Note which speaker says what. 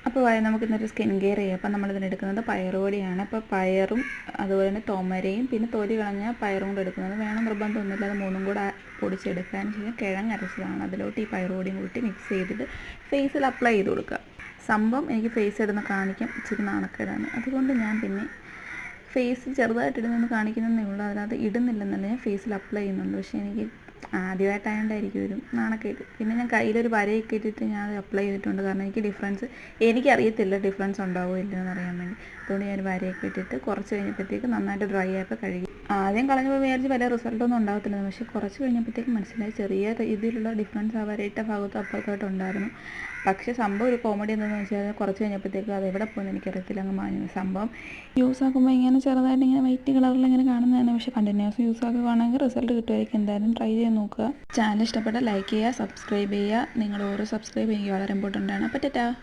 Speaker 1: അപ്പോൾ നമുക്കിന്നൊരു skin care ചെയ്യാം. അപ്പോൾ നമ്മളിതിനെടുക്കുന്നത് പയറുപൊടിയാണ്. അപ്പോൾ പയറും അതുപോലെ തന്നെ തോമരയും പിന്നെ തൊലി കളഞ്ഞ പയറും കൂടെ എടുക്കുന്നത് വേണം, നിർബന്ധമൊന്നുമില്ല. അത് മൂന്നും കൂടെ പൊടിച്ചെടുക്കാനും ശേഷം കിഴങ്ങ് അരച്ചതാണ് അതിലോട്ട് ഈ പയറുപൊടിയും കൂട്ടി മിക്സ് ചെയ്തിട്ട് ഫേസിൽ അപ്ലൈ ചെയ്ത് കൊടുക്കുക. സംഭവം എനിക്ക് ഫേസ് ഇടുന്ന കാണിക്കാൻ ഇച്ചിരി നാണക്കേടാണ്, അതുകൊണ്ട് ഞാൻ പിന്നെ ഫേസ് ചെറുതായിട്ട് ഇടുന്നതെന്ന് കാണിക്കുന്നതേ ഉള്ളൂ, അതിനകത്ത് ഇടുന്നില്ലെന്നല്ല, ഞാൻ ഫേസിൽ അപ്ലൈ ചെയ്യുന്നുണ്ട്. പക്ഷേ എനിക്ക് ആദ്യമായിട്ടായതുകൊണ്ടായിരിക്കും ഒരു നാണക്കേട്. പിന്നെ ഞാൻ കയ്യിലൊരു വരയൊക്കെ ഇട്ടിട്ട് ഞാൻ അത് അപ്ലൈ ചെയ്തിട്ടുണ്ട്, കാരണം എനിക്കറിയത്തില്ല ഡിഫറൻസ് ഉണ്ടാവുമോ ഇല്ലയോ എന്നറിയാൻ വേണ്ടി. അതുകൊണ്ട് ഞാൻ വരയൊക്കെ ഇട്ടിട്ട് കുറച്ച് കഴിഞ്ഞപ്പോഴത്തേക്ക് നന്നായിട്ട് ഡ്രൈ ആയപ്പോൾ കഴുകി. ആദ്യം കളഞ്ഞപ്പോൾ വിചാരിച്ച് വലിയ റിസൾട്ടൊന്നും ഉണ്ടാകത്തില്ല, പക്ഷേ കുറച്ച് കഴിഞ്ഞപ്പോഴത്തേക്ക് മനസ്സിലായി ചെറിയ രീതിയിലുള്ള ഡിഫറൻസ് ആ വരയിട്ട ഭാഗത്തും അപ്പുറത്തോട്ട് ഉണ്ടായിരുന്നു. പക്ഷേ സംഭവം ഒരു കോമഡി എന്താണെന്ന് വെച്ചാൽ കുറച്ച് കഴിഞ്ഞപ്പോഴത്തേക്ക് അത് എവിടെ പോകുമെന്ന് എനിക്കറിയത്തില്ല, അങ്ങ് മാഞ്ഞു. സംഭവം യൂസ് ആക്കുമ്പോൾ ഇങ്ങനെ ചെറുതായിട്ട് ഇങ്ങനെ വൈറ്റ് കളറിൽ ഇങ്ങനെ കാണുന്നതാണ്, പക്ഷേ കണ്ടിന്യൂസ് യൂസ് ആക്കുകയാണെങ്കിൽ റിസൾട്ട് കിട്ടുമായിരിക്കും. എന്തായാലും ട്രൈ ചെയ്ത് നോക്കുക. ചാനൽ ഇഷ്ടപ്പെട്ടാൽ ലൈക്ക് ചെയ്യുക, സബ്സ്ക്രൈബ് ചെയ്യുക. നിങ്ങൾ ഓരോ സബ്സ്ക്രൈബ് ചെയ്യുക വളരെ ഇമ്പോർട്ടൻ്റ് ആണ്. അപ്പോൾ ടാറ്റാ.